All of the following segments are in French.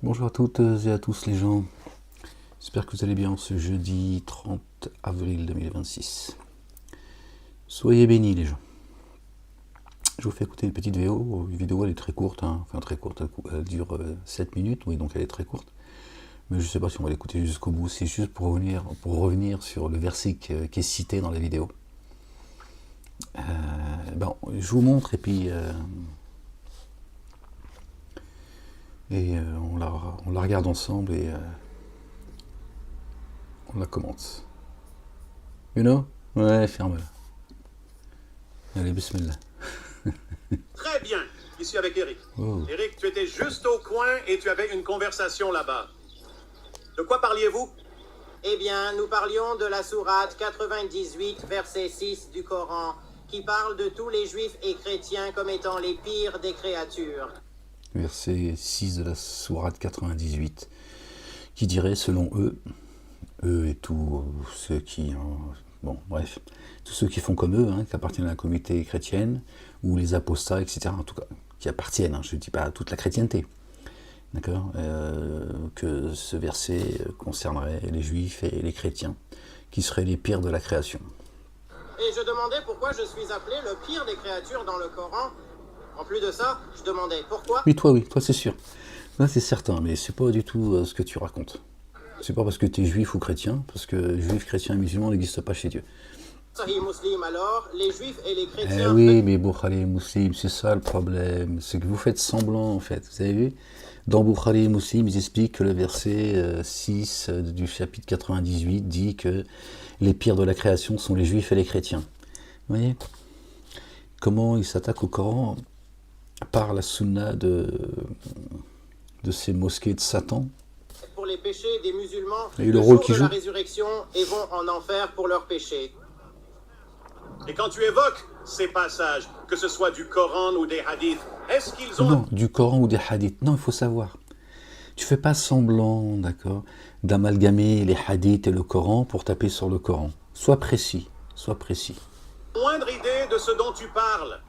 Bonjour à toutes et à tous les gens, j'espère que vous allez bien ce jeudi 30 avril 2026. Soyez bénis les gens. Je vous fais écouter une petite vidéo, elle est très courte, enfin très courte, elle dure 7 minutes, oui donc elle est très courte. Mais je ne sais pas si on va l'écouter jusqu'au bout, c'est juste pour revenir sur le verset qui est cité dans la vidéo. Je vous montre et puis on la regarde ensemble et on la commente. You know? Ouais, ferme-la. Allez, bismillah. Très bien, ici avec Eric. Oh. Eric, tu étais juste au coin et tu avais une conversation là-bas. De quoi parliez-vous? Eh bien, nous parlions de la sourate 98, verset 6 du Coran, qui parle de tous les juifs et chrétiens comme étant les pires des créatures. Verset 6 de la sourate 98, qui dirait, selon eux et tous ceux qui... tous ceux qui font comme eux, qui appartiennent à la communauté chrétienne, ou les apostats, etc., en tout cas, qui appartiennent, je ne dis pas à toute la chrétienté, d'accord, que ce verset concernerait les juifs et les chrétiens, qui seraient les pires de la création. Et je demandais pourquoi je suis appelé le pire des créatures dans le Coran. En plus de ça, je demandais pourquoi... Oui, toi c'est sûr. Là, c'est certain, mais c'est pas du tout ce que tu racontes. C'est pas parce que tu es juif ou chrétien, parce que juif, chrétien et musulman n'existent pas chez Dieu. Sahih Muslim alors, les juifs et les Eh chrétiens... oui, mais Bukhari et Muslim, c'est ça le problème. C'est que vous faites semblant, en fait. Vous avez vu? Dans Bukhari et Muslim, ils expliquent que le verset 6 du chapitre 98 dit que les pires de la création sont les juifs et les chrétiens. Vous voyez? Comment ils s'attaquent au Coran par la sunna de ces mosquées de Satan. Pour les péchés des musulmans, Et le le rôle jour qu'ils de la jouent. résurrection, et vont en enfer pour leurs péchés. Et quand tu évoques ces passages, que ce soit du Coran ou des hadiths, est-ce qu'ils ont... Non, du Coran ou des hadiths. Non, il faut savoir. Tu fais pas semblant, d'accord, d'amalgamer les hadiths et le Coran pour taper sur le Coran. Sois précis, sois précis. moindre idée de ce dont tu parles?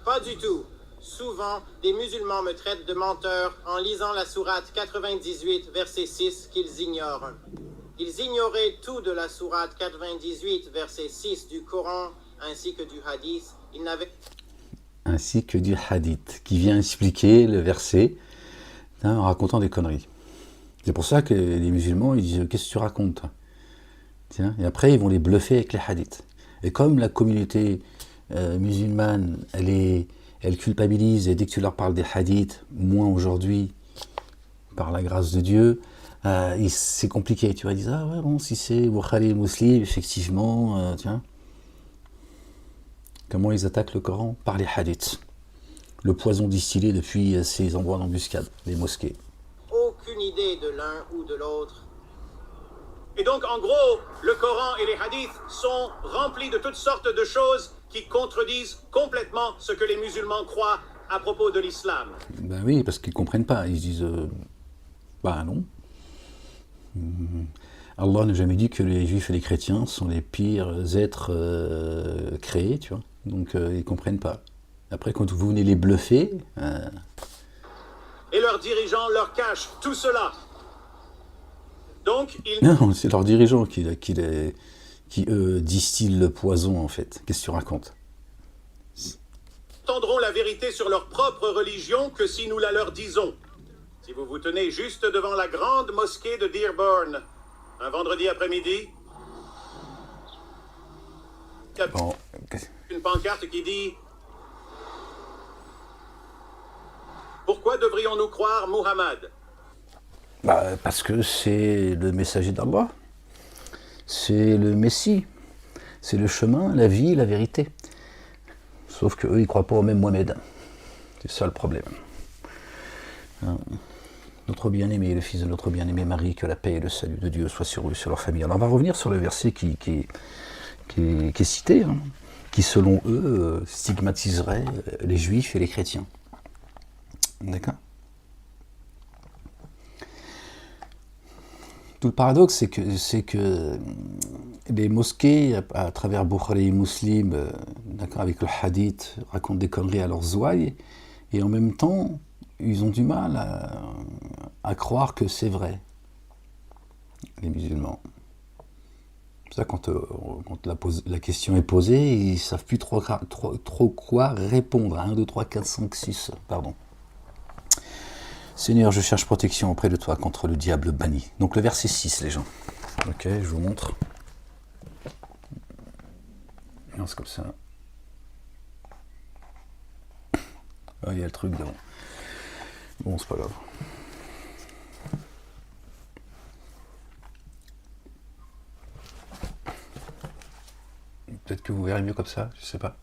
Pas du tout. Souvent, des musulmans me traitent de menteur en lisant la sourate 98, verset 6, qu'ils ignorent. Ils ignoraient tout de la sourate 98, verset 6 du Coran, ainsi que du hadith. Ils n'avaient... Ainsi que du hadith, qui vient expliquer le verset en racontant des conneries. C'est pour ça que les musulmans, ils disent « Qu'est-ce que tu racontes ?» Tiens, et après, ils vont les bluffer avec les hadiths. Et comme la communauté musulmane, elle culpabilise, et dès que tu leur parles des hadiths, moins aujourd'hui, par la grâce de Dieu, c'est compliqué. Tu vois, ils disent « Ah ouais, bon, si c'est Bukhari et Muslim, effectivement, tiens. » Comment ils attaquent le Coran? Par les hadiths. Le poison distillé depuis ces endroits d'embuscade, les mosquées. aucune idée de l'un ou de l'autre. Et donc, en gros, le Coran et les hadiths sont remplis de toutes sortes de choses qui contredisent complètement ce que les musulmans croient à propos de l'islam. Ben oui, parce qu'ils ne comprennent pas. Ils disent non. Allah n'a jamais dit que les juifs et les chrétiens sont les pires êtres créés, tu vois. Donc ils ne comprennent pas. Après, quand vous venez les bluffer... Et leurs dirigeants leur cachent tout cela. Donc, ils Non, c'est leurs dirigeants qui eux, distillent le poison, en fait. Qu'est-ce que tu racontes? n'entendront la vérité sur leur propre religion que si nous la leur disons. Si vous vous tenez juste devant la grande mosquée de Dearborn, un vendredi après-midi, il y a Bon, une pancarte qui dit « Pourquoi devrions-nous croire Muhammad ?» parce que c'est le messager d'Allah. C'est le Messie. C'est le chemin, la vie, la vérité. Sauf qu'eux, ils ne croient pas au même Mohamed. C'est ça le problème. Notre bien-aimé, le fils de notre bien-aimé Marie, que la paix et le salut de Dieu soient sur eux, sur leur famille. Alors on va revenir sur le verset qui est cité, qui selon eux stigmatiserait les juifs et les chrétiens. D'accord? Tout le paradoxe, c'est que les mosquées, à travers Bukhari et Muslim, d'accord, avec le hadith, racontent des conneries à leurs ouailles, et en même temps, ils ont du mal à croire que c'est vrai, les musulmans. C'est ça, quand la question est posée, ils ne savent plus trop quoi répondre. 1, 2, 3, 4, 5, 6, pardon. Seigneur, je cherche protection auprès de toi contre le diable banni. Donc le verset 6, les gens. Ok, je vous montre. Non, c'est comme ça. Ah, il y a le truc devant. Bon, c'est pas grave. Peut-être que vous verrez mieux comme ça, je sais pas.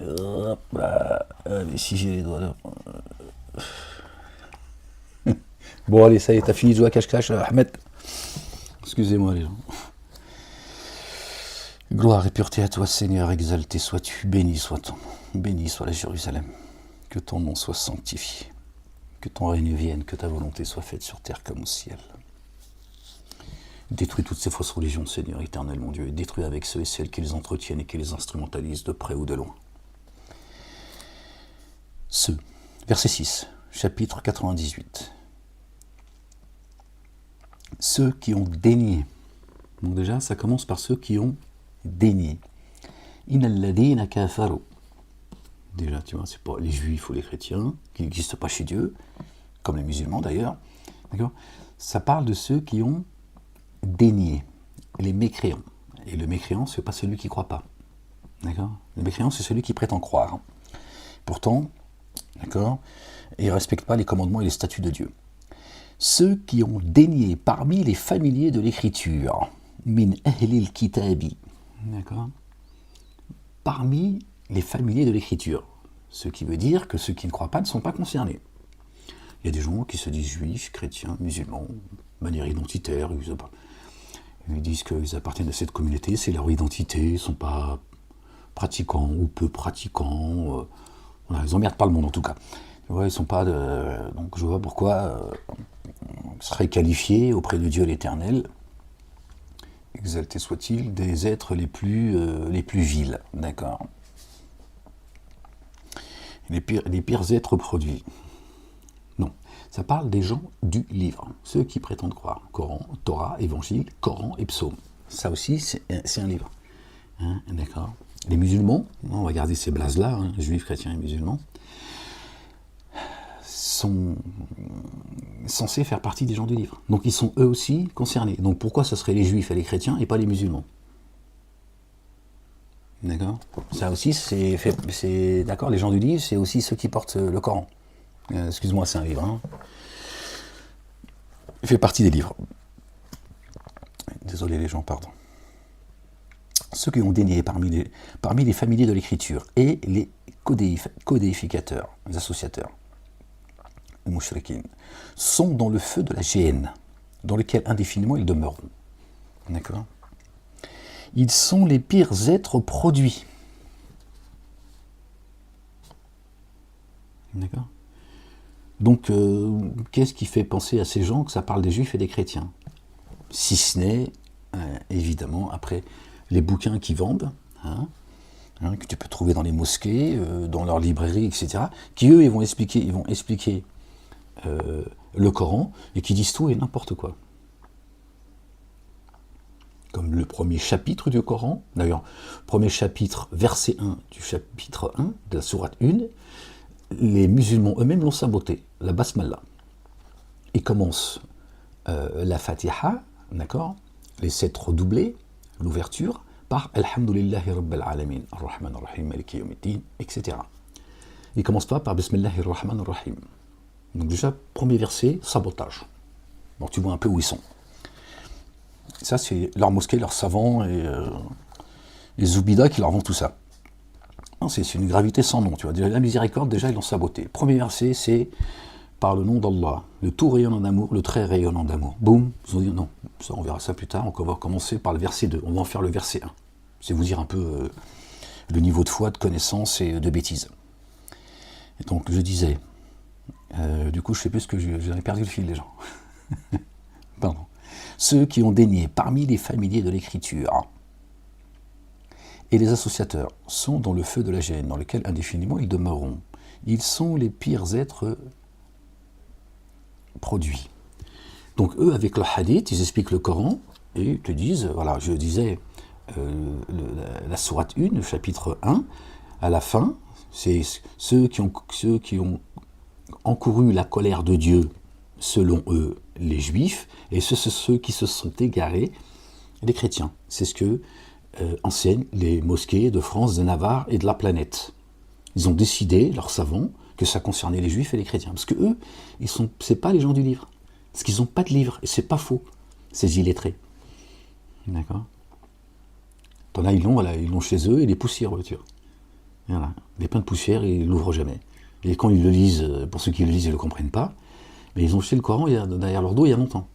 Hop là. Allez, si j'ai les doigts là. Bon, allez, ça y est, t'as fini de jouer à cache-cache, Ahmed. Excusez-moi, les gens. Gloire et pureté à toi, Seigneur, exalté sois-tu, béni soit la Jérusalem. Que ton nom soit sanctifié, que ton règne vienne, que ta volonté soit faite sur terre comme au ciel. Détruis toutes ces fausses religions, Seigneur éternel, mon Dieu, et détruis avec ceux et celles qui les entretiennent et qui les instrumentalisent de près ou de loin. Verset 6, chapitre 98. Ceux qui ont dénié. Donc déjà, ça commence par ceux qui ont dénié. Inalladina kafaru. Déjà, tu vois, c'est pas les juifs ou les chrétiens, qui n'existent pas chez Dieu, comme les musulmans d'ailleurs. D'accord ? Ça parle de ceux qui ont dénié, les mécréants. Et le mécréant, ce n'est pas celui qui ne croit pas. D'accord ? Le mécréant, c'est celui qui prétend croire. Pourtant, d'accord, il ne respecte pas les commandements et les statuts de Dieu. Ceux qui ont dénié parmi les familiers de l'écriture, min ahlil kitabi, d'accord, parmi les familiers de l'écriture, ce qui veut dire que ceux qui ne croient pas ne sont pas concernés. Il y a des gens qui se disent juifs, chrétiens, musulmans, de manière identitaire, ils disent qu'ils appartiennent à cette communauté, c'est leur identité, ils ne sont pas pratiquants ou peu pratiquants, voilà, ils n'emmerdent pas le monde en tout cas. Ouais, ils sont pas donc je vois pourquoi seraient qualifiés auprès de Dieu l'Éternel, exalté soit-il, des êtres les plus vils, d'accord. Les pires êtres produits. Non, ça parle des gens du livre, ceux qui prétendent croire. Coran, Torah, Évangile, Coran et Psaume. Ça aussi, c'est un livre. Hein, d'accord. Les musulmans, on va garder ces blazes-là, hein, juifs, chrétiens et musulmans, sont censés faire partie des gens du livre. Donc ils sont eux aussi concernés. Donc pourquoi ce serait les juifs et les chrétiens et pas les musulmans ? D'accord ? Ça aussi, c'est d'accord, les gens du livre, c'est aussi ceux qui portent le Coran. Excuse-moi, c'est un livre. Hein. Il fait partie des livres. Désolé les gens, pardon. Ceux qui ont dénié parmi les familiers de l'écriture et les codéificateurs, les associateurs, les mouchriquines, sont dans le feu de la géhenne, dans lequel indéfiniment ils demeureront. D'accord ? Ils sont les pires êtres produits. D'accord ? Donc, qu'est-ce qui fait penser à ces gens que ça parle des juifs et des chrétiens ? Si ce n'est, évidemment, après, les bouquins qu'ils vendent, que tu peux trouver dans les mosquées, dans leurs librairies, etc., qui, eux, ils vont expliquer le Coran, et qui disent tout et n'importe quoi. Comme le premier chapitre du Coran, d'ailleurs, premier chapitre, verset 1 du chapitre 1 de la sourate 1, les musulmans eux-mêmes l'ont saboté, la basmala. Ils commencent la Fatiha, d'accord, les 7 redoublés, l'ouverture, par Alhamdulillahi Rabbil Alamin, Ar-Rahman Ar-Rahim, Maliki Yawmiddin, etc. Ils ne commencent pas par Bismillahir Rahman Ar-Rahim. Donc déjà, premier verset, sabotage. Donc tu vois un peu où ils sont. Ça, c'est leur mosquée, leurs savants et les Zoubidas qui leur vendent tout ça. Non, c'est une gravité sans nom, tu vois. La miséricorde, déjà, ils l'ont saboté. Premier verset, c'est par le nom d'Allah, le tout rayonnant d'amour, le très rayonnant d'amour. Boum, ils ont dit non, ça, on verra ça plus tard, on va commencer par le verset 2, on va en faire le verset 1. C'est vous dire un peu le niveau de foi, de connaissance et de bêtise. Et donc, je disais, du coup, je sais plus ce que j'avais perdu le fil, les gens. Pardon. Ceux qui ont dénié parmi les familiers de l'écriture et les associateurs sont dans le feu de la géhenne, dans lequel indéfiniment ils demeureront. Ils sont les pires êtres produit. Donc eux, avec le hadith, ils expliquent le Coran et ils te disent, voilà, je disais, la sourate 1, le chapitre 1, à la fin, c'est ceux qui ont encouru la colère de Dieu, selon eux, les Juifs, et ceux qui se sont égarés, les chrétiens. C'est ce que enseignent les mosquées de France, de Navarre et de la planète. Ils ont décidé, leurs savants, que ça concernait les Juifs et les chrétiens. Parce que eux, c'est pas les gens du livre. Parce qu'ils n'ont pas de livre, et c'est pas faux, ces illettrés. D'accord. T'en as, ils l'ont chez eux, et des poussières, voiture. Voilà, des pains de poussière, et ils l'ouvrent jamais. Et quand ils le lisent, pour ceux qui le lisent, ils ne le comprennent pas, mais ils ont jeté le Coran derrière leur dos il y a longtemps.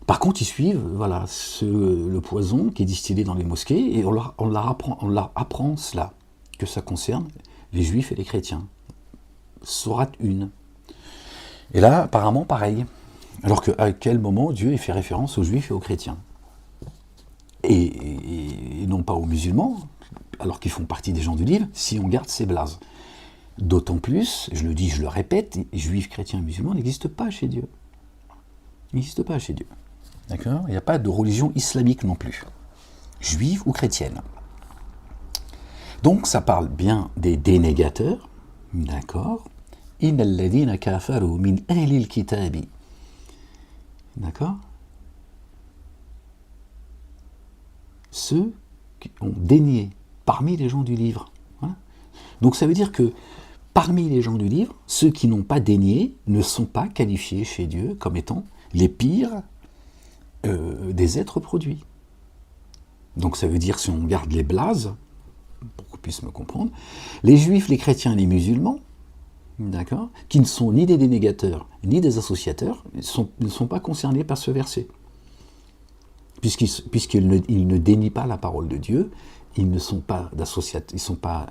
Par contre, ils suivent, voilà, le poison qui est distillé dans les mosquées, et on leur apprend cela, que ça concerne les Juifs et les chrétiens. Sourate 1. Et là, apparemment, pareil. Alors qu'à quel moment Dieu fait référence aux Juifs et aux chrétiens et non pas aux musulmans, alors qu'ils font partie des gens du livre, si on garde ces blases. D'autant plus, je le dis, je le répète, Juifs, chrétiens et musulmans n'existent pas chez Dieu. Ils n'existent pas chez Dieu. D'accord ? Il n'y a pas de religion islamique non plus. Juive ou chrétienne. Donc, ça parle bien des dénégateurs. D'accord ? Inna alladhina kafaru min ahli al-kitabi. D'accord ? Ceux qui ont dénié parmi les gens du livre. Voilà. Donc ça veut dire que parmi les gens du livre, ceux qui n'ont pas dénié ne sont pas qualifiés chez Dieu comme étant les pires des êtres produits. Donc ça veut dire, si on garde les blases, pour qu'on puisse me comprendre, les juifs, les chrétiens, les musulmans, d'accord, qui ne sont ni des dénégateurs ni des associateurs, ne sont pas concernés par ce verset. Puisqu'ils ne dénient pas la parole de Dieu, ils ne sont pas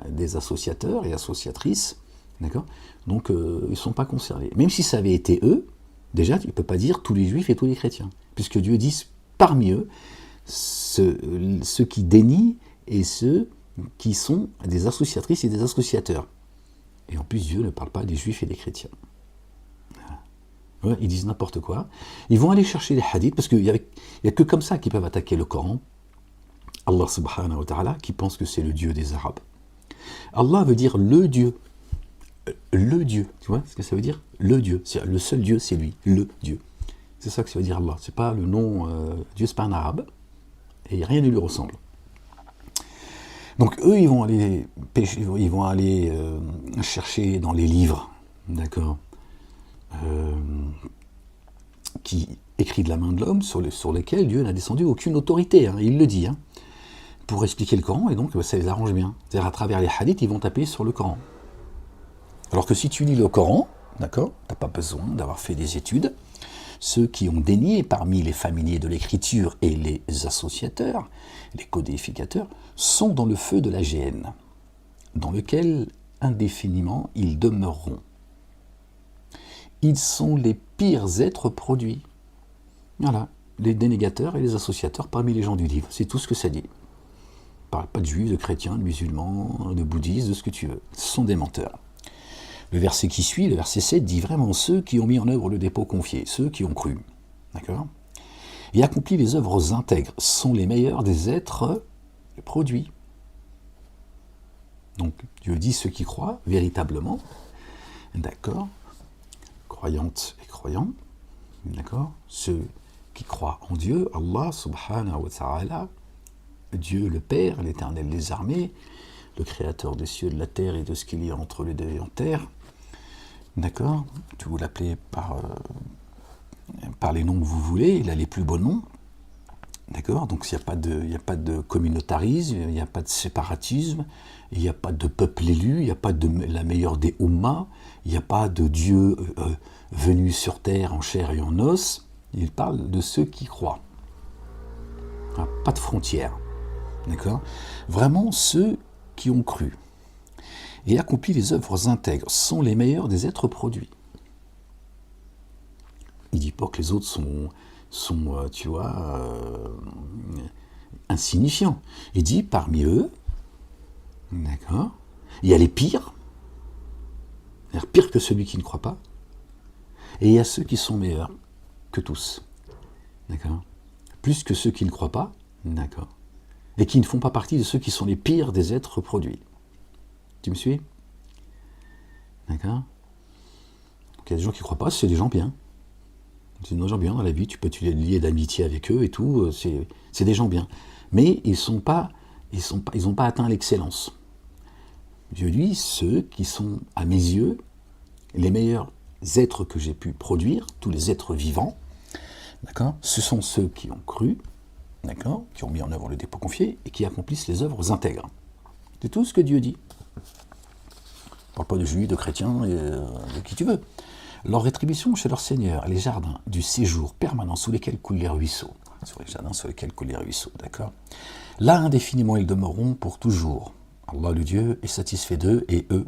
des associateurs et associatrices, d'accord ? Donc ils ne sont pas concernés. Même si ça avait été eux, déjà tu ne peux pas dire tous les juifs et tous les chrétiens, puisque Dieu dit parmi eux ceux qui dénient et ceux qui sont des associatrices et des associateurs. Et en plus Dieu ne parle pas des juifs et des chrétiens. Ouais, ils disent n'importe quoi. Ils vont aller chercher les hadiths, parce qu'il n'y a que comme ça qu'ils peuvent attaquer le Coran. Allah subhanahu wa ta'ala, qui pense que c'est le Dieu des Arabes. Allah veut dire le Dieu. Le Dieu. Tu vois ce que ça veut dire ? Le Dieu. Le seul Dieu, c'est lui. Le Dieu. C'est ça que ça veut dire Allah. C'est pas le nom Dieu, c'est pas un arabe. Et rien ne lui ressemble. Donc eux, ils vont aller chercher dans les livres, d'accord, qui écrit de la main de l'homme, sur lesquels Dieu n'a descendu aucune autorité, hein, il le dit, hein, pour expliquer le Coran, et donc ça les arrange bien. C'est-à-dire à travers les hadiths, ils vont taper sur le Coran. Alors que si tu lis le Coran, d'accord, tu n'as pas besoin d'avoir fait des études. Ceux qui ont dénié parmi les familiers de l'écriture et les associateurs, les codificateurs, sont dans le feu de la géhenne, dans lequel indéfiniment ils demeureront. Ils sont les pires êtres produits. Voilà, les dénégateurs et les associateurs parmi les gens du livre. C'est tout ce que ça dit. On ne parle pas de juifs, de chrétiens, de musulmans, de bouddhistes, de ce que tu veux. Ce sont des menteurs. Le verset qui suit, le verset 7, dit vraiment ceux qui ont mis en œuvre le dépôt confié, ceux qui ont cru. D'accord ? Et accompli les œuvres intègres, sont les meilleurs des êtres produits. Donc Dieu dit ceux qui croient véritablement, d'accord, croyantes et croyants, d'accord, ceux qui croient en Dieu, Allah subhanahu wa ta'ala, Dieu le Père, l'Éternel des armées, le Créateur des cieux, de la terre et de ce qu'il y a entre les deux et en terre, d'accord, tu vous l'appelez par les noms que vous voulez, il a les plus beaux noms, d'accord, donc il n'y a pas de communautarisme, il n'y a pas de séparatisme, il n'y a pas de peuple élu, il n'y a pas de la meilleure des Ummahs, il n'y a pas de Dieu venu sur terre en chair et en os, il parle de ceux qui croient. Pas de frontières, d'accord, vraiment ceux qui ont cru et accompli les œuvres intègres sont les meilleurs des êtres produits. Il ne dit pas que les autres sont tu vois, insignifiants. Il dit parmi eux, d'accord, il y a les pires, c'est-à-dire pire que celui qui ne croit pas, Et il y a ceux qui sont meilleurs que tous. D'accord? Plus que ceux qui ne croient pas. D'accord? Et qui ne font pas partie de ceux qui sont les pires des êtres produits. Tu me suis? D'accord? Donc il y a des gens qui ne croient pas, c'est des gens bien. C'est des gens bien dans la vie, tu peux te lier d'amitié avec eux et tout, c'est des gens bien. Mais ils n'ont pas atteint l'excellence. Je dis, ceux qui sont, à mes yeux, les meilleurs êtres que j'ai pu produire, tous les êtres vivants, d'accord, ce sont ceux qui ont cru, d'accord, qui ont mis en œuvre le dépôt confié et qui accomplissent les œuvres intègres. C'est tout ce que Dieu dit. Je ne parle pas de juifs, de chrétiens, de qui tu veux. Leur rétribution chez leur Seigneur, les jardins du séjour permanent sous lesquels coulent les ruisseaux. Sur les jardins sur lesquels coulent les ruisseaux, d'accord? Là, indéfiniment, ils demeureront pour toujours. Allah, le Dieu, est satisfait d'eux et eux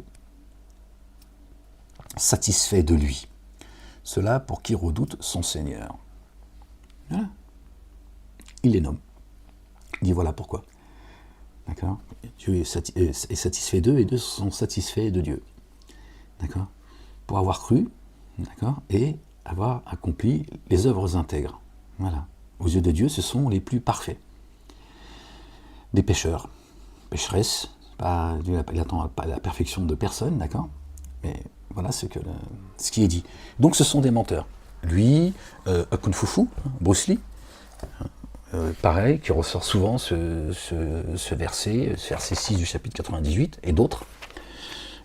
satisfaits de lui. Cela pour qui redoute son Seigneur. Voilà. Il les nomme. Il dit voilà pourquoi. D'accord? Dieu est satisfait d'eux et eux sont satisfaits de Dieu. D'accord? Pour avoir cru, d'accord, et avoir accompli les œuvres intègres. Voilà. Aux yeux de Dieu, ce sont les plus parfaits. Des pécheurs, pécheresses, Dieu n'attend pas la perfection de personne, d'accord? Mais voilà ce qui est dit. Donc ce sont des menteurs. Lui, Kung Fu, Bruce Lee, pareil, qui ressort souvent ce verset 6 du chapitre 98, et d'autres.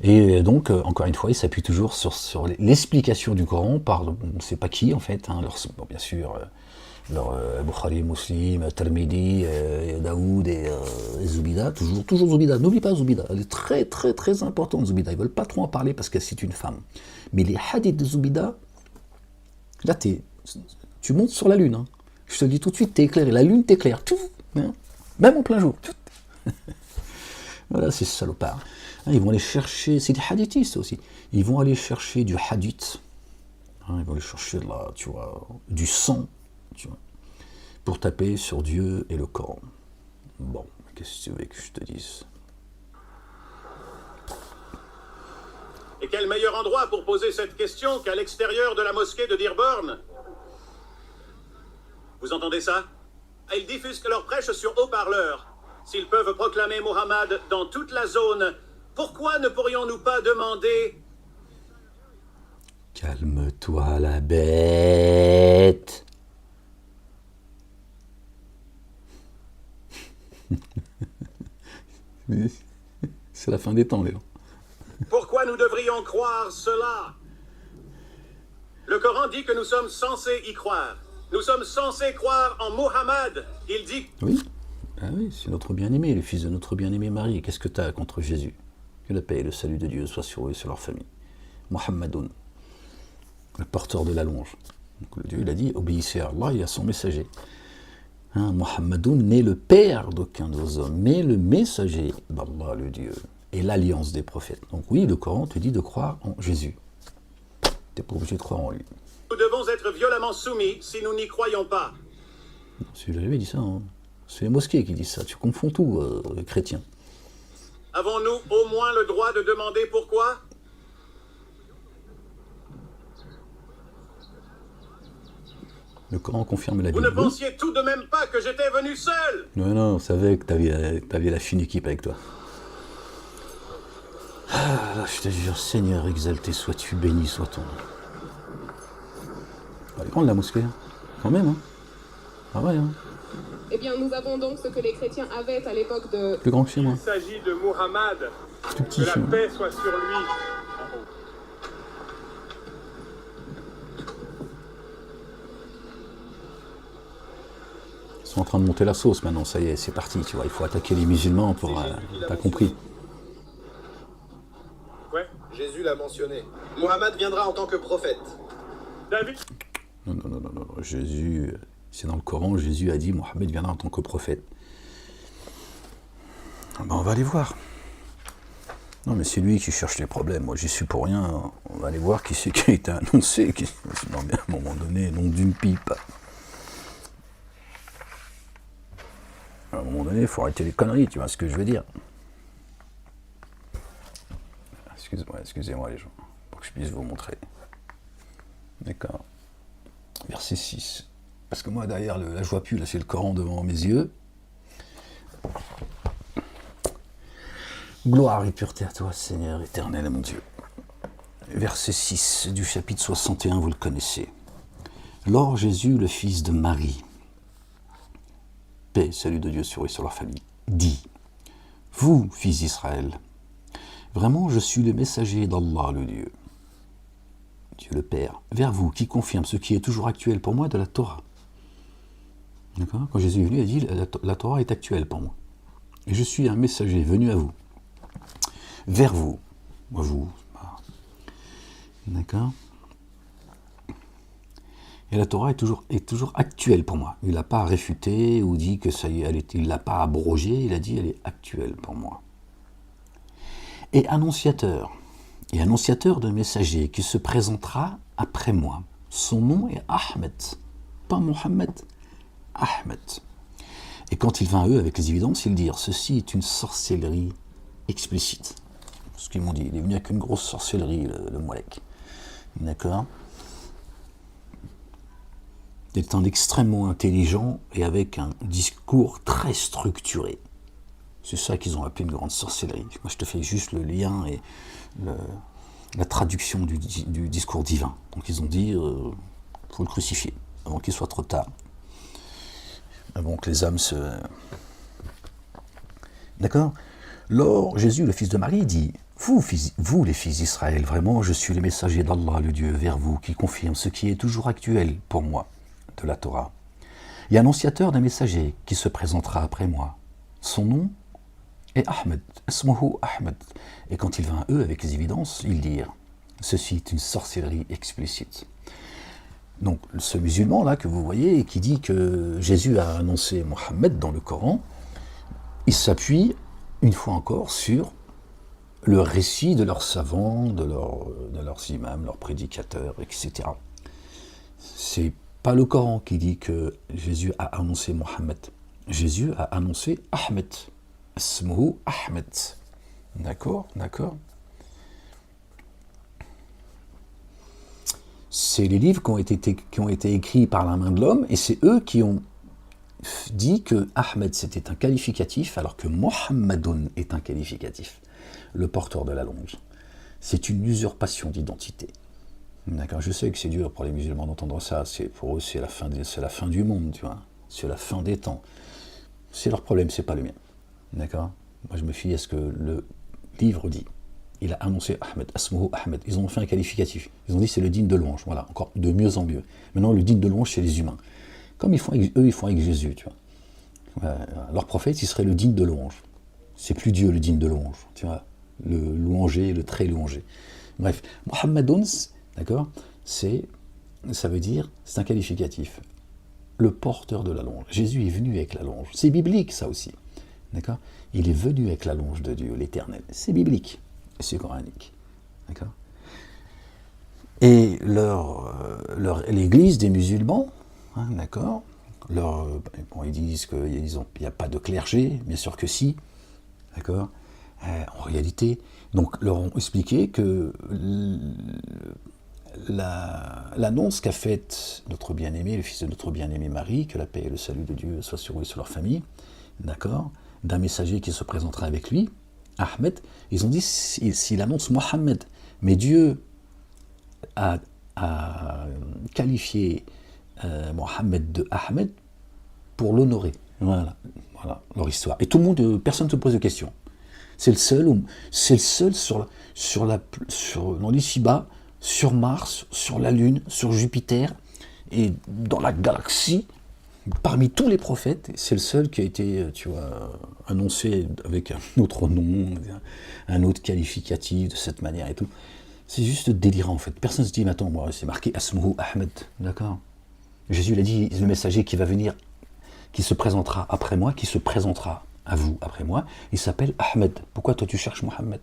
Et donc, encore une fois, il s'appuie toujours sur l'explication du Coran par, on ne sait pas qui en fait, hein, bien sûr, Bukhari, Muslim, Tirmidhi, Daoud et Zoubida, toujours Zoubida. N'oublie pas Zoubida, elle est très très très importante Zoubida. Ils ne veulent pas trop en parler parce que c'est une femme. Mais les hadiths de Zoubida, là tu montes sur la lune. Hein. Je te dis tout de suite, t'es éclairé. La lune t'éclaire, tout, hein, même en plein jour. Tout. Voilà, c'est salopard. Ils vont aller chercher, c'est des hadithistes aussi. Ils vont aller chercher du hadith. Ils vont aller chercher du sang. Tu vois, pour taper sur Dieu et le Coran. Bon, qu'est-ce que tu veux que je te dise? Et quel meilleur endroit pour poser cette question qu'à l'extérieur de la mosquée de Dearborn? Vous entendez ça? Ils diffusent leur prêche sur haut-parleur. S'ils peuvent proclamer Mohammed dans toute la zone, pourquoi ne pourrions-nous pas demander... Calme-toi, la bête. C'est la fin des temps, Léon. Pourquoi nous devrions croire cela? Le Coran dit que nous sommes censés y croire. Nous sommes censés croire en Mohammed. Il dit... Oui, oui, c'est notre bien-aimé, le fils de notre bien-aimé Marie. Qu'est-ce que tu as contre Jésus? Que la paix et le salut de Dieu soient sur eux et sur leur famille. Mohammedoun, le porteur de la longe. Donc, le Dieu, il a dit, obéissez à Allah et à son messager. Mohammedoun n'est le père d'aucun des hommes, mais le messager d'Allah, le Dieu, et l'alliance des prophètes. Donc oui, le Coran te dit de croire en Jésus. Tu n'es pas obligé de croire en lui. Nous devons être violemment soumis si nous n'y croyons pas. Je l'avais dit ça, hein. C'est les mosquées qui disent ça. Tu confonds tout, chrétien. Avons-nous au moins le droit de demander pourquoi? Le Coran confirme la Vous Bible. ne pensiez tout de même pas que j'étais venu seul? Non, on savait que t'avais la fine équipe avec toi. Ah, je te jure, Seigneur, exalté sois-tu, béni soit ton nom. Elle est grande la mosquée, hein. Quand même, hein. Ah ouais, hein. Eh bien, nous avons donc ce que les chrétiens avaient à l'époque de... Plus grand que chez moi. Il s'agit de Muhammad. Tout petit Que la chez moi. paix soit sur lui. Ils sont en train de monter la sauce maintenant, ça y est, c'est parti, tu vois. Il faut attaquer les musulmans pour... t'as compris. Ouais. Jésus l'a mentionné. Mohammed viendra en tant que prophète. David. Non. Jésus, c'est dans le Coran, Jésus a dit Mohammed viendra en tant que prophète. Ben, on va aller voir. Non, mais c'est lui qui cherche les problèmes. Moi, j'y suis pour rien. On va aller voir qui c'est qui a été annoncé. Non, mais à un moment donné, nom d'une pipe. À un moment donné, il faut arrêter les conneries, tu vois ce que je veux dire. Excusez-moi les gens, pour que je puisse vous montrer. D'accord. Verset 6. Parce que moi, derrière, là, je vois plus, là, c'est le Coran devant mes yeux. Gloire et pureté à toi, Seigneur éternel, mon Dieu. Verset 6 du chapitre 61, vous le connaissez. Lors Jésus, le fils de Marie, paix, salut de Dieu sur eux et sur leur famille, dit, vous, fils d'Israël, vraiment je suis le messager d'Allah, le Dieu, Dieu le Père, vers vous, qui confirme ce qui est toujours actuel pour moi de la Torah. D'accord ? Quand Jésus est venu, il a dit, la Torah est actuelle pour moi. Et je suis un messager venu à vous, vers vous, vous. D'accord ? Et la Torah est toujours actuelle pour moi. Il n'a pas réfuté ou dit que ça y est, il ne l'a pas abrogée, il a dit elle est actuelle pour moi. Et annonciateur d'un messager qui se présentera après moi. Son nom est Ahmed, pas Mohammed, Ahmed. Et quand il vint à eux avec les évidences, ils dirent, ceci est une sorcellerie explicite. Ce qu'ils m'ont dit, il est venu avec une grosse sorcellerie, le Molek. D'accord ? Étant extrêmement intelligent et avec un discours très structuré. C'est ça qu'ils ont appelé une grande sorcellerie. Moi, je te fais juste le lien et la traduction du discours divin. Donc, ils ont dit, faut le crucifier, avant qu'il soit trop tard. Avant que les âmes se... D'accord ? Lors, Jésus, le fils de Marie, dit, vous, les fils d'Israël, vraiment, je suis le messager d'Allah, le Dieu, vers vous, qui confirme ce qui est toujours actuel pour moi, de la Torah. Et annonciateur d'un messager qui se présentera après moi. Son nom est Ahmed, Esmohu Ahmed. Et quand il vint à eux avec les évidences, ils dirent, ceci est une sorcellerie explicite. Donc ce musulman-là que vous voyez, qui dit que Jésus a annoncé Mohammed dans le Coran, il s'appuie une fois encore sur le récit de leurs savants, de leurs imams, leurs prédicateurs, etc. C'est pas le Coran qui dit que Jésus a annoncé Mohammed. Jésus a annoncé Ahmed. Ismuhu Ahmed. D'accord ? C'est les livres qui ont été écrits par la main de l'homme, et c'est eux qui ont dit que Ahmed c'était un qualificatif, alors que Mohammedoun est un qualificatif. Le porteur de la longe. C'est une usurpation d'identité. D'accord, je sais que c'est dur pour les musulmans d'entendre ça. Pour eux, c'est la fin du monde, tu vois. C'est la fin des temps. C'est leur problème, c'est pas le mien. D'accord ? Moi, je me fie à ce que le livre dit. Il a annoncé Ahmed, Asmuhu Ahmed. Ils ont fait un qualificatif. Ils ont dit c'est le digne de louange. Voilà, encore de mieux en mieux. Maintenant, le digne de louange, c'est les humains. Comme ils font avec Jésus, tu vois. Leur prophète, il serait le digne de louange. C'est plus Dieu le digne de louange, tu vois. Le louanger, le très louanger. Bref, Mohammedoun, d'accord, ça veut dire, c'est un qualificatif. Le porteur de la longe. Jésus est venu avec la longe. C'est biblique, ça aussi. D'accord ? Il est venu avec la longe de Dieu, l'Éternel. C'est biblique. C'est coranique. D'accord ? Et l'église des musulmans, hein, d'accord, ils disent qu'il n'y a pas de clergé, bien sûr que si, d'accord, en réalité, donc leur ont expliqué que l'annonce qu'a faite notre bien-aimé, le fils de notre bien-aimé Marie, que la paix et le salut de Dieu soient sur eux et sur leur famille, d'accord, d'un messager qui se présentera avec lui, Ahmed, ils ont dit s'il annonce Mohammed, mais Dieu a qualifié Mohammed de Ahmed pour l'honorer. Voilà leur histoire. Et tout le monde, personne ne se pose de questions. C'est le seul dans l'ici-bas, sur Mars, sur la Lune, sur Jupiter, et dans la galaxie, parmi tous les prophètes, c'est le seul qui a été, tu vois, annoncé avec un autre nom, un autre qualificatif de cette manière et tout. C'est juste délirant en fait. Personne ne se dit, mais attends, moi, c'est marqué Asmuhu Ahmed, d'accord ? Jésus l'a dit, le messager qui va venir, qui se présentera après moi, qui se présentera à vous après moi, il s'appelle Ahmed. Pourquoi toi tu cherches Mohammed ?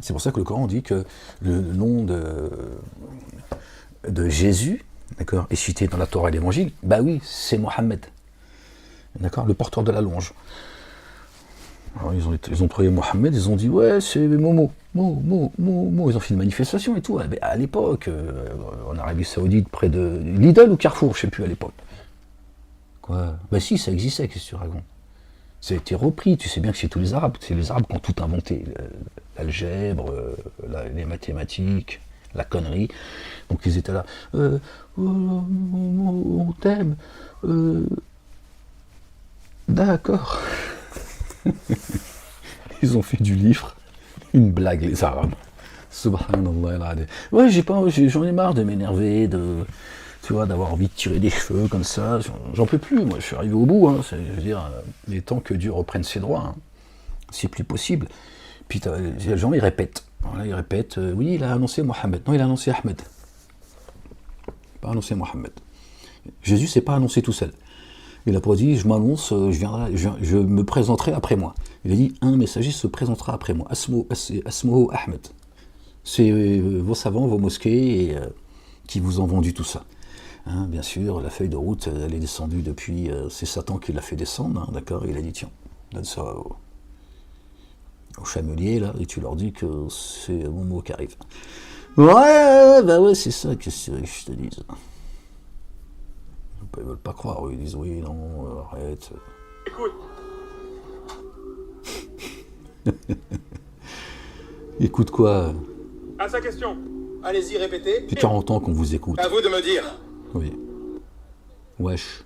C'est pour ça que le Coran dit que le nom de Jésus, d'accord, est cité dans la Torah et l'Évangile. Bah oui, c'est Mohammed, d'accord, le porteur de la longe. Alors, ils ont trouvé Mohamed, ils ont dit ouais, c'est Momo. Ils ont fait une manifestation et tout. À l'époque, en Arabie Saoudite, près de Lidl ou Carrefour, je sais plus à l'époque. Quoi? Bah si, ça existait, qu'est-ce que tu racontes? Ça a été repris, tu sais bien que c'est tous les Arabes. C'est les Arabes qui ont tout inventé. L'algèbre, les mathématiques, la connerie. Donc ils étaient là. On t'aime. D'accord. Ils ont fait du livre une blague, les Arabes. Subhanallah. Ouais, j'en ai marre de m'énerver, tu vois, d'avoir envie de tirer des cheveux comme ça. J'en peux plus, moi, je suis arrivé au bout. Hein. Je veux dire, il est temps que Dieu reprenne ses droits. Hein. C'est plus possible. Puis les gens, ils répètent. Voilà, ils répètent, oui, il a annoncé Mohamed. Non, il a annoncé Ahmed. Pas annoncé Mohamed. Jésus s'est pas annoncé tout seul. Il a pas dit, je m'annonce, je me présenterai après moi. Il a dit, un messager se présentera après moi. Asmohu Ahmed. C'est vos savants, vos mosquées qui vous ont vendu tout ça. Hein, bien sûr, la feuille de route, elle est descendue depuis... c'est Satan qui l'a fait descendre, hein, d'accord? Il a dit, tiens, donne ça au chamelier, là, et tu leur dis que c'est mon mot qui arrive. Ouais, bah ouais, c'est ça, qu'est-ce que je te dis. Ils veulent pas croire, ils disent oui, non, arrête. Écoute, Écoute quoi? à sa question. Allez-y, répétez. Depuis 40 ans qu'on vous écoute. À vous de me dire. Oui. Wesh.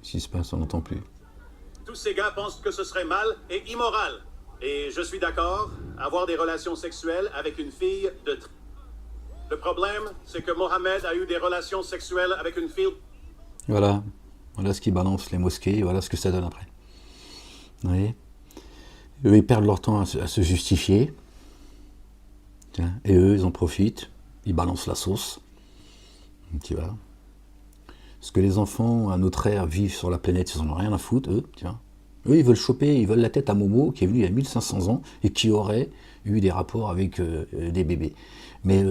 Qu'est-ce qui se passe, on n'entend plus. Tous ces gars pensent que ce serait mal et immoral. Et je suis d'accord, avoir des relations sexuelles avec une fille de... Le problème, c'est que Mohamed a eu des relations sexuelles avec une fille... Voilà ce qui balance les mosquées, voilà ce que ça donne après. Vous voyez? Eux, ils perdent leur temps à se justifier. Tiens, et eux, ils en profitent, ils balancent la sauce. Tu vois? Parce que les enfants à notre ère vivent sur la planète, ils en ont rien à foutre, eux, tiens. Eux, ils veulent choper, ils veulent la tête à Momo, qui est venu il y a 1500 ans, et qui aurait eu des rapports avec des bébés. Mais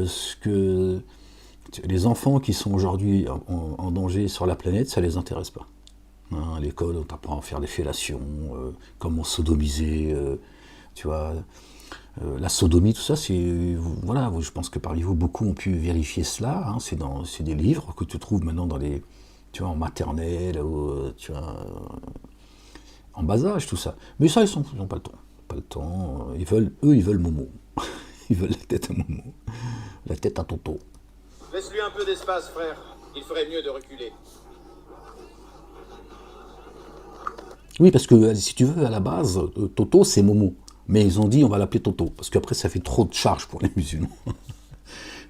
les enfants qui sont aujourd'hui en danger sur la planète, ça les intéresse pas. Hein, à l'école, on t'apprend à faire des fellations, comment sodomiser, tu vois. La sodomie, tout ça, c'est... Voilà, je pense que parmi vous, beaucoup ont pu vérifier cela. Hein, c'est des livres que tu trouves maintenant dans les... Tu vois, en maternelle, ou, tu vois, en bas âge, tout ça. Mais ça, ils n'ont pas le temps. Pas le temps. Ils veulent Momo. Ils veulent la tête à Momo. La tête à Toto. Laisse-lui un peu d'espace, frère. Il ferait mieux de reculer. Oui, parce que, si tu veux, à la base, Toto, c'est Momo. Mais ils ont dit, on va l'appeler Toto. Parce qu'après, ça fait trop de charge pour les musulmans.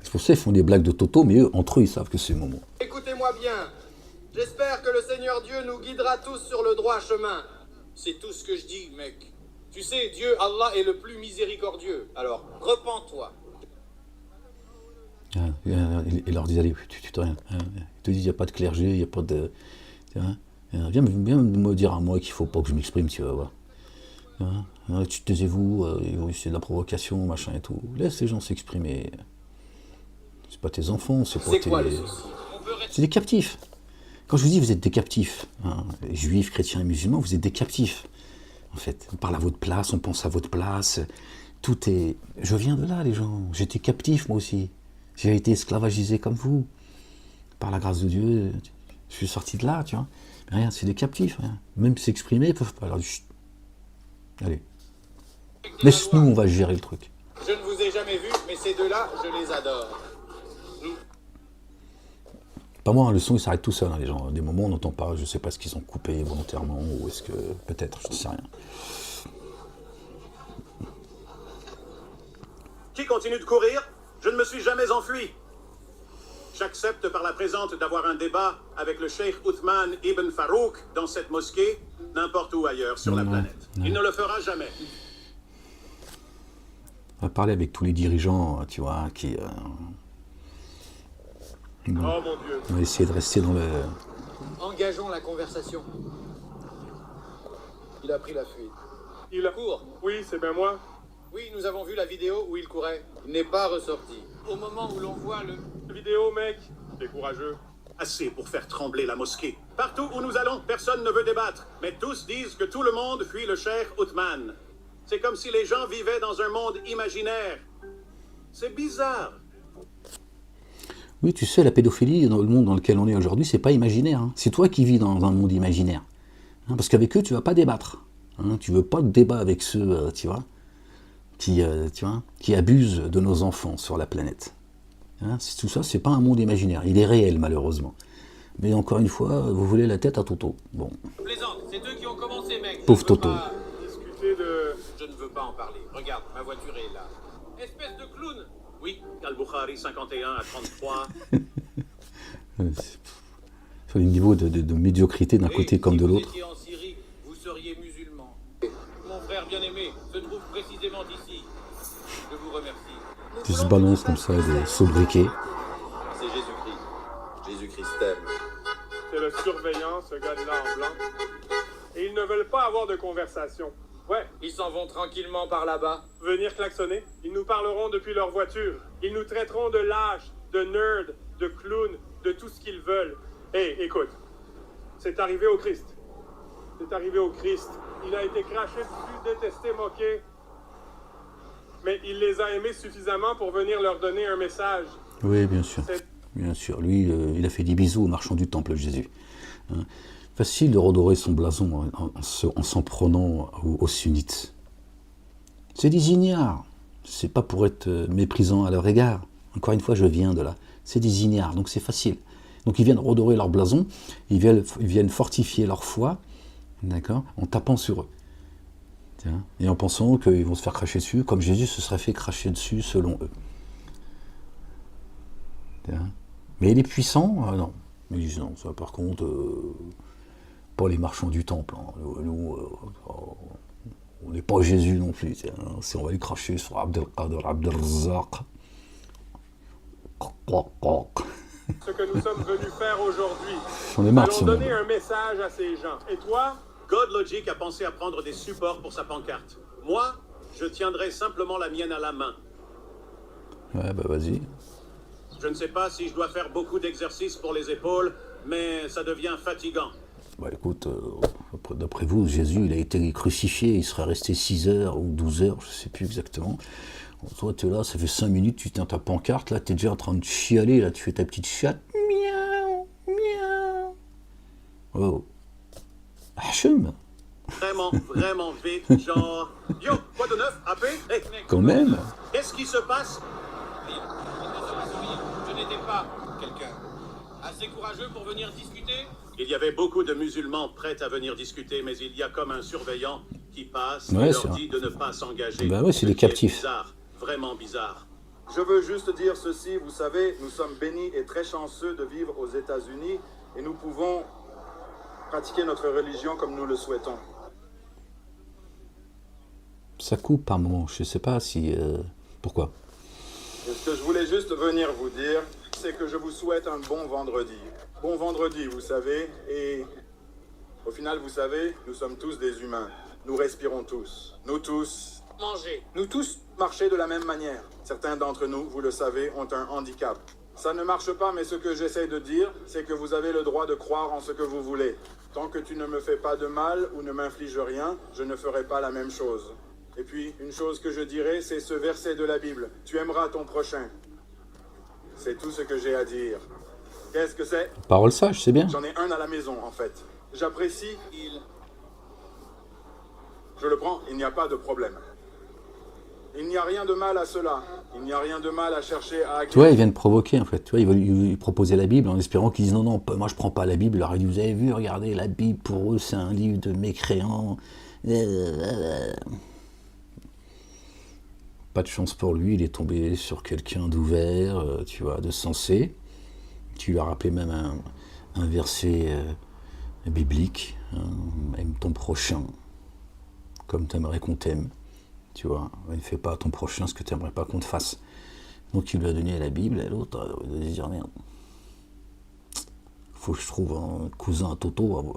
C'est pour ça qu'ils font des blagues de Toto, mais eux, entre eux, ils savent que c'est Momo. Écoutez-moi bien. J'espère que le Seigneur Dieu nous guidera tous sur le droit chemin. C'est tout ce que je dis, mec. Tu sais, Dieu, Allah, est le plus miséricordieux. Alors, repens-toi. Il leur dit, allez, tu te rien. Ils te disent, il n'y a pas de clergé, il n'y a pas de... Viens me dire à moi qu'il ne faut pas que je m'exprime, tu vas voir. Taisez-vous, c'est de la provocation, machin et tout. Laisse les gens s'exprimer. C'est pas tes enfants, c'est pas tes... Quoi, le souci? C'est des captifs. Quand je vous dis, vous êtes des captifs, hein, juifs, chrétiens et musulmans, vous êtes des captifs. En fait, on parle à votre place, on pense à votre place. Tout est... Je viens de là, les gens. J'étais captif, moi aussi. J'ai été esclavagisé comme vous. Par la grâce de Dieu, je suis sorti de là, tu vois. Mais rien, c'est des captifs. Rien. Même s'exprimer, ils peuvent pas. Alors, chut. Allez. Laisse-nous, on va gérer le truc. Je ne vous ai jamais vu, mais ces deux-là, je les adore. Pas moi, le son il s'arrête tout seul, hein, les gens. Des moments on n'entend pas, je sais pas ce qu'ils ont coupé volontairement, ou est-ce que... Peut-être, je ne sais rien. Qui continue de courir? Je ne me suis jamais enfui. J'accepte par la présente d'avoir un débat avec le cheikh Othman Ibn Farouk dans cette mosquée, n'importe où ailleurs sur la planète. Il ne le fera jamais. On va parler avec tous les dirigeants, tu vois, qui... Oh mon Dieu. On va essayer de rester dans le... Engageons la conversation. Il a pris la fuite. Il a... Cours. Oui, c'est bien moi. Oui, nous avons vu la vidéo où il courait. Il n'est pas ressorti. Au moment où l'on voit le... Vidéo, mec. T'es courageux. assez pour faire trembler la mosquée. Partout où nous allons, personne ne veut débattre, mais tous disent que tout le monde fuit le cheikh Othman. C'est comme si les gens vivaient dans un monde imaginaire. C'est bizarre. Oui, tu sais, la pédophilie, dans le monde dans lequel on est aujourd'hui, c'est pas imaginaire. Hein. C'est toi qui vis dans un monde imaginaire. Hein, parce qu'avec eux, tu vas pas débattre. Hein, tu veux pas de débat avec ceux, tu vois, qui abusent de nos enfants sur la planète. Hein, tout ça, c'est pas un monde imaginaire. Il est réel, malheureusement. Mais encore une fois, vous voulez la tête à Toto. Bon. Plaisante, c'est eux qui ont commencé, mec. Pauvre Toto. Discuter de... Je ne veux pas en parler. Regarde, ma voiture est là. Espèce de clown. Oui, Al-Bukhari 51 à 33. Sur le niveau de médiocrité d'un côté comme de l'autre. Si vous étiez en Syrie, vous seriez musulman. Mon frère bien-aimé se trouve précisément ici. Je vous remercie. Qui se balance comme ça, des sobriquets. C'est Jésus-Christ. Jésus-Christ t'aime. C'est le surveillant, ce gars-là en blanc. Et ils ne veulent pas avoir de conversation. Ouais, Ils s'en vont tranquillement par là-bas. venir klaxonner. Ils nous parleront depuis leur voiture. Ils nous traiteront de lâches, de nerds, de clowns, de tout ce qu'ils veulent. Hé, écoute, c'est arrivé au Christ. C'est arrivé au Christ. Il a été craché dessus, détesté, moqué. Mais il les a aimés suffisamment pour venir leur donner un message. Oui, bien sûr. C'est- Bien sûr. Lui, il a fait des bisous aux marchands du temple, Jésus. Hein. Facile de redorer son blason en s'en prenant aux sunnites. C'est des ignares. C'est pas pour être méprisant à leur égard. Encore une fois, je viens de là. C'est des ignares, donc c'est facile. Donc ils viennent redorer leur blason, ils viennent fortifier leur foi, d'accord, en tapant sur eux. Tiens, et en pensant qu'ils vont se faire cracher dessus, comme Jésus se serait fait cracher dessus selon eux. Tiens. Mais les puissants, non. Ils disent non, ça par contre, pas les marchands du temple. Hein. Nous, on n'est pas Jésus non plus. Tiens. Si on va les cracher sur Abdelkader, Abdelrazak. Ce que nous sommes venus faire aujourd'hui. J'en ai marre de Allons ce donner monde. un message à ces gens. Et toi, God Logic a pensé à prendre des supports pour sa pancarte. Moi, je tiendrai simplement la mienne à la main. Ouais, bah vas-y. Je ne sais pas si je dois faire beaucoup d'exercices pour les épaules, mais ça devient fatigant. Bah écoute, d'après vous, Jésus, il a été crucifié, il serait resté 6 heures ou 12 heures, je sais plus exactement. Toi, tu es là, ça fait 5 minutes, tu tiens ta pancarte, là, tu es déjà en train de chialer, là, tu fais ta petite chatte. Miaou, miaou. Oh. Hachem, Vraiment, vraiment vite, genre... Yo, quoi de neuf, AP? Hey, quand même. qu'est-ce qui se passe? Je n'étais pas quelqu'un assez courageux pour venir discuter. Il y avait beaucoup de musulmans prêts à venir discuter, mais il y a comme un surveillant qui passe Ouais, et c'est leur vrai. dit de ne pas s'engager. Bah ouais, c'est Ce des qui est captifs. Bizarre, vraiment bizarre. Je veux juste dire ceci, vous savez, nous sommes bénis et très chanceux de vivre aux États-Unis et nous pouvons pratiquer notre religion comme nous le souhaitons. Ça coupe par moment, je sais pas si... pourquoi? Et ce que je voulais juste venir vous dire, c'est que je vous souhaite un bon vendredi. Bon vendredi, vous savez, et au final, vous savez, nous sommes tous des humains. Nous respirons tous. Nous tous. Manger. Nous tous marchons de la même manière. Certains d'entre nous, vous le savez, ont un handicap. Ça ne marche pas, mais ce que j'essaie de dire, c'est que vous avez le droit de croire en ce que vous voulez. Tant que tu ne me fais pas de mal ou ne m'infliges rien, je ne ferai pas la même chose. Et puis, une chose que je dirais, c'est ce verset de la Bible. Tu aimeras ton prochain. C'est tout ce que j'ai à dire. Qu'est-ce que c'est? Parole sage, c'est bien. J'en ai un à la maison, en fait. J'apprécie. Je le prends, il n'y a pas de problème. Il n'y a rien de mal à cela. Il n'y a rien de mal à chercher à... Tu vois, ils viennent provoquer en fait. Tu vois, ils veulent lui proposer la Bible en espérant qu'ils disent non, non, moi je prends pas la Bible. Alors ils disent, vous avez vu, regardez, la Bible pour eux c'est un livre de mécréants. Pas de chance pour lui, il est tombé sur quelqu'un d'ouvert, tu vois, de sensé. Tu lui as rappelé même un verset biblique. Hein, aime ton prochain comme tu aimerais qu'on t'aime. Tu vois, ne fais pas à ton prochain ce que tu n'aimerais pas qu'on te fasse. Donc il lui a donné la Bible et l'autre il a dit merde. Faut que je trouve un cousin à Toto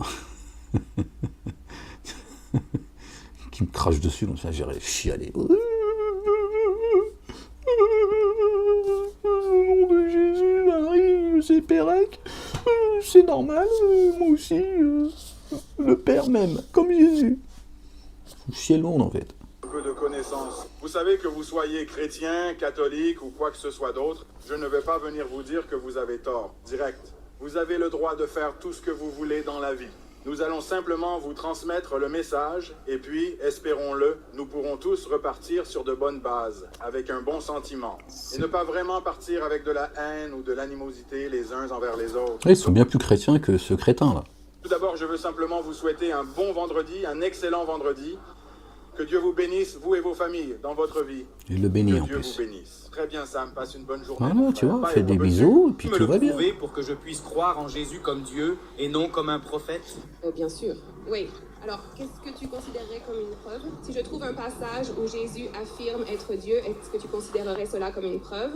qui me crache dessus, donc ça j'irai chialer. Au nom de Jésus, Marie, c'est Pérec. c'est normal, moi aussi, le Père m'aime, comme Jésus. Chier le monde en fait. Peu de connaissances. Vous savez que vous soyez chrétien, catholique ou quoi que ce soit d'autre, je ne vais pas venir vous dire que vous avez tort. Direct. Vous avez le droit de faire tout ce que vous voulez dans la vie. Nous allons simplement vous transmettre le message et puis, espérons-le, nous pourrons tous repartir sur de bonnes bases, avec un bon sentiment. Et ne pas vraiment partir avec de la haine ou de l'animosité les uns envers les autres. Ils sont bien plus chrétiens que ce crétin là. Tout d'abord, je veux simplement vous souhaiter un bon vendredi, un excellent vendredi. Que Dieu vous bénisse, vous et vos familles, dans votre vie. Il le bénit en Que Dieu plus. vous bénisse. Très bien, Sam, passe une bonne journée. Voilà, tu vois, Bye, fais des Robert. bisous et puis me tout va le bien. prouver pour que je puisse croire en Jésus comme Dieu et non comme un prophète? Bien sûr. Oui. Alors, qu'est-ce que tu considérerais comme une preuve? Si je trouve un passage où Jésus affirme être Dieu, est-ce que tu considérerais cela comme une preuve?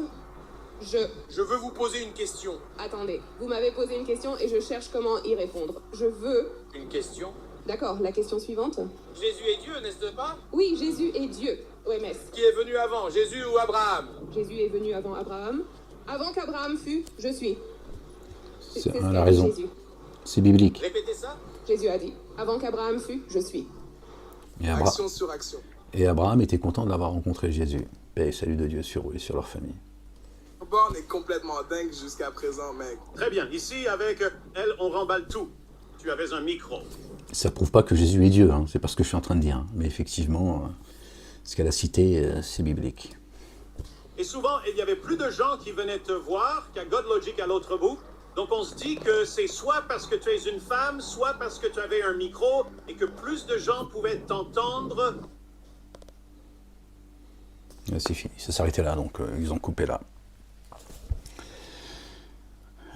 Je veux vous poser une question. Attendez, vous m'avez posé une question et je cherche comment y répondre. Je veux... Une question? D'accord, la question suivante. Jésus est Dieu, n'est-ce pas? Oui, Jésus est Dieu. OMS. Qui est venu avant, Jésus ou Abraham? Jésus est venu avant Abraham. Avant qu'Abraham fût, je suis. C'est- ce elle a qu'a dit raison. Jésus. C'est biblique. Répétez ça. Jésus a dit, avant qu'Abraham fût, je suis. Et, sur action. et Abraham était content d'avoir rencontré Jésus. Paix et salut de Dieu sur eux et sur leur famille. Born est complètement dingue jusqu'à présent, mec. Très bien. Ici, avec elle, on remballe tout. Tu avais un micro. Ça prouve pas que Jésus est Dieu, hein. C'est pas ce que je suis en train de dire. Hein. Mais effectivement, ce qu'elle a cité, c'est biblique. Et souvent, il y avait plus de gens qui venaient te voir qu'à GodLogic à l'autre bout. Donc on se dit que c'est soit parce que tu es une femme, soit parce que tu avais un micro et que plus de gens pouvaient t'entendre. C'est fini, ça s'arrêtait là, donc ils ont coupé là.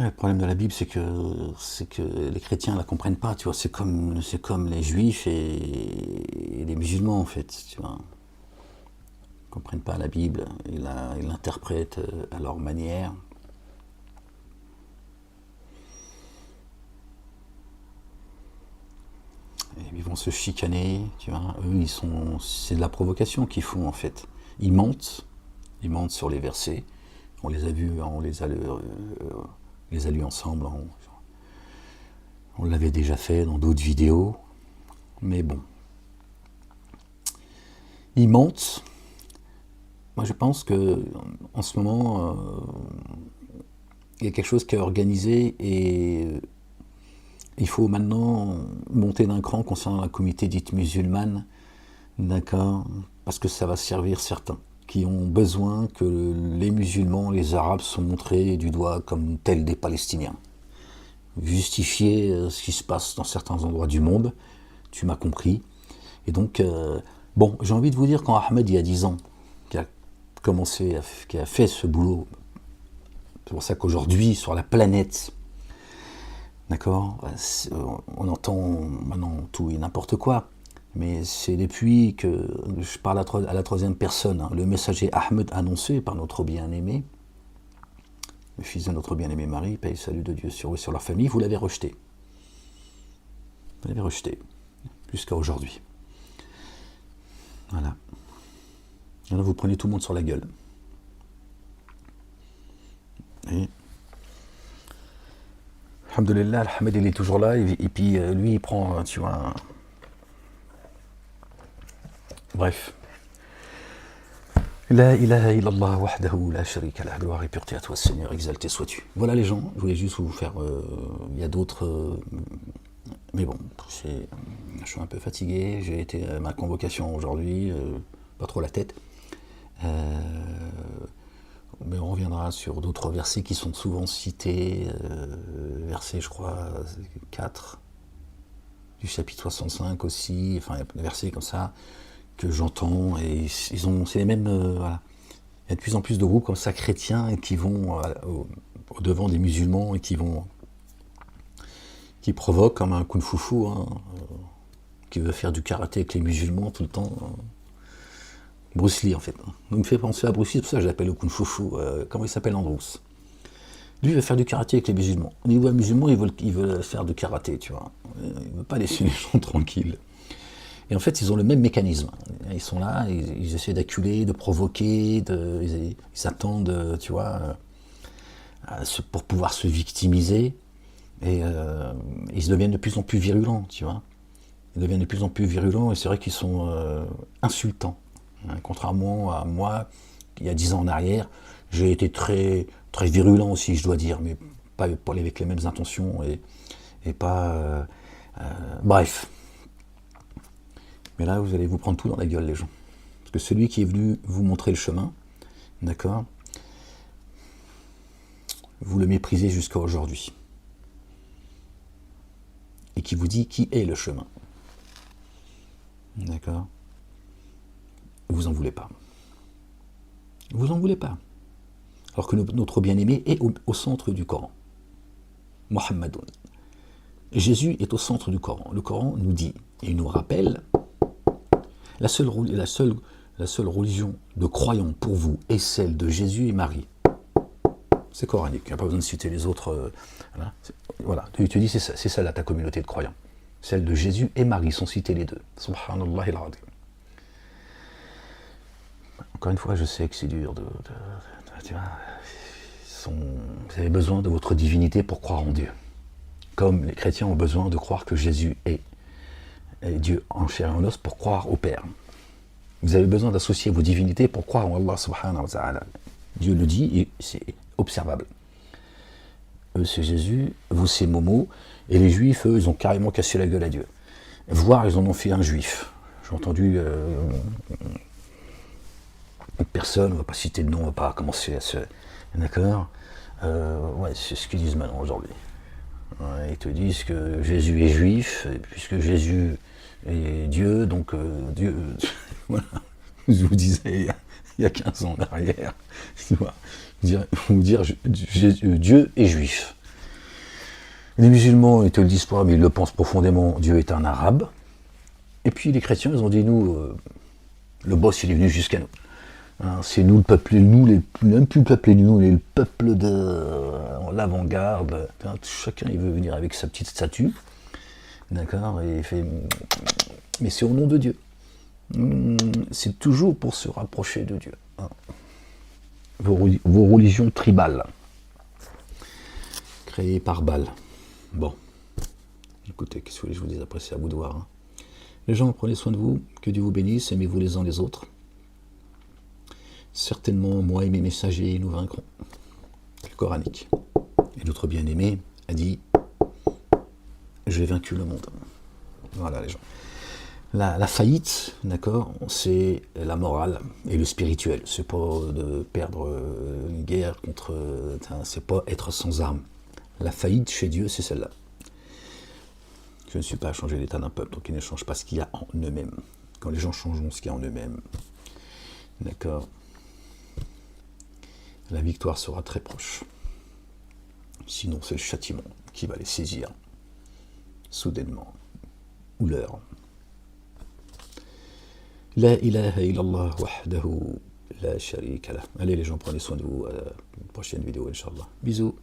Le problème de la Bible, c'est que les chrétiens la comprennent pas, tu vois. C'est comme les juifs et les musulmans, en fait, tu vois. Ils comprennent pas la Bible, ils l'interprètent à leur manière. Et ils vont se chicaner, tu vois. Eux, c'est de la provocation qu'ils font, en fait. Ils mentent sur les versets. On les a vus, on les a lus ensemble. On l'avait déjà fait dans d'autres vidéos. Mais bon. Ils mentent. Moi, je pense que en ce moment, il y a quelque chose qui est organisé et il faut maintenant monter d'un cran concernant la communauté dite musulmane, d'accord, parce que ça va servir certains qui ont besoin que les musulmans, les arabes sont montrés du doigt comme tels des Palestiniens. Justifier ce qui se passe dans certains endroits du monde, tu m'as compris. Et donc, bon, j'ai envie de vous dire, quand Ahmed, il y a 10 ans, qui a fait ce boulot, c'est pour ça qu'aujourd'hui, sur la planète, d'accord, on entend maintenant tout et n'importe quoi, mais c'est depuis que je parle à la troisième personne, hein, le messager Ahmed annoncé par notre bien-aimé, le fils de notre bien-aimé Marie, paix et salut de Dieu sur eux et sur leur famille, vous l'avez rejeté. Vous l'avez rejeté, jusqu'à aujourd'hui. Voilà. Et là, vous prenez tout le monde sur la gueule. Et alhamdoulilah, Ahmed il est toujours là, et puis lui il prend, tu vois. Bref. La ilaha illallah wahdahu la sharika lah, gloire et pureté à toi Seigneur, exalté sois-tu. Voilà les gens, je voulais juste vous faire, il y a d'autres, mais bon, je suis un peu fatigué, j'ai été à ma convocation aujourd'hui, pas trop la tête. Mais on reviendra sur d'autres versets qui sont souvent cités, verset je crois 4 du chapitre 65 aussi, enfin il y a des versets comme ça que j'entends et c'est les mêmes, voilà. Il y a de plus en plus de groupes comme ça chrétiens qui vont au devant des musulmans et qui provoquent comme un kung fu fou, hein, qui veut faire du karaté avec les musulmans tout le temps. Bruce Lee en fait. Donc, il me fait penser à Bruce Lee, tout ça je l'appelle le kung fu fou. Comment il s'appelle Andrews? Lui il veut faire du karaté avec les musulmans. Au niveau des musulmans, ils veulent faire du karaté, tu vois. Il ne veut pas laisser les gens tranquilles. Et en fait, ils ont le même mécanisme. Ils sont là, ils essaient d'acculer, de provoquer, ils attendent, tu vois, pour pouvoir se victimiser. Et ils deviennent de plus en plus virulents, tu vois. Ils deviennent de plus en plus virulents et c'est vrai qu'ils sont insultants. Hein, contrairement à moi, il y a 10 ans en arrière, j'ai été très, très virulent aussi, je dois dire, mais pas avec les mêmes intentions et pas... bref. Mais là, vous allez vous prendre tout dans la gueule, les gens. Parce que celui qui est venu vous montrer le chemin, d'accord, vous le méprisez jusqu'à aujourd'hui. Et qui vous dit qui est le chemin. D'accord? Vous en voulez pas. Vous en voulez pas. Alors que notre bien-aimé est au centre du Coran. Muhammadoun. Jésus est au centre du Coran. Le Coran nous dit, et il nous rappelle, la seule religion de croyants pour vous est celle de Jésus et Marie. C'est coranique, il n'y a pas besoin de citer les autres. Voilà, tu dis c'est ça là ta communauté de croyants. Celle de Jésus et Marie sont cités les deux. Subhanallah al-Azim. Encore une fois, je sais que c'est dur tu vois, vous avez besoin de votre divinité pour croire en Dieu. Comme les chrétiens ont besoin de croire que Jésus est Dieu en chair et en os pour croire au Père. Vous avez besoin d'associer vos divinités pour croire en Allah subhanahu wa ta'ala. Dieu le dit et c'est observable. Eux c'est Jésus, vous c'est Momo, et les juifs, eux, ils ont carrément cassé la gueule à Dieu. Voire ils en ont fait un juif. J'ai entendu une personne, on ne va pas citer de nom, on ne va pas commencer à se... D'accord, ouais, c'est ce qu'ils disent maintenant aujourd'hui. Ouais, ils te disent que Jésus est juif, et puisque Jésus est Dieu, donc Dieu... voilà, je vous disais il y a 15 ans en arrière, vous dire Dieu est juif. Les musulmans, ils te le disent pas, mais ils le pensent profondément, Dieu est un arabe. Et puis les chrétiens, ils ont dit, nous, le boss, il est venu jusqu'à nous. Hein, c'est nous le peuple, même plus le peuple, nous, on est le peuple de l'avant-garde. Hein, chacun, il veut venir avec sa petite statue. D'accord, et il fait... Mais c'est au nom de Dieu. C'est toujours pour se rapprocher de Dieu. Hein. Vos religions tribales, créées par Baal. Bon, écoutez, qu'est-ce que je vous dis après, c'est à vous de voir. Hein. Les gens, prenez soin de vous, que Dieu vous bénisse, aimez-vous les uns les autres. Certainement, moi et mes messagers, nous vaincrons. Le coranique. Et notre bien-aimé a dit, j'ai vaincu le monde. Voilà les gens. La faillite, d'accord, c'est la morale et le spirituel. C'est pas de perdre une guerre contre... c'est pas être sans armes. La faillite chez Dieu, c'est celle-là. Je ne suis pas à changer l'état d'un peuple, donc ils ne changent pas ce qu'il y a en eux-mêmes. Quand les gens changeront ce qu'il y a en eux-mêmes, d'accord, la victoire sera très proche. Sinon, c'est le châtiment qui va les saisir soudainement, ou l'heure. La ilaha illallah wahdahu la sharika lah. Allez les gens, prenez soin de vous. À la prochaine vidéo, Inch'Allah. Bisous.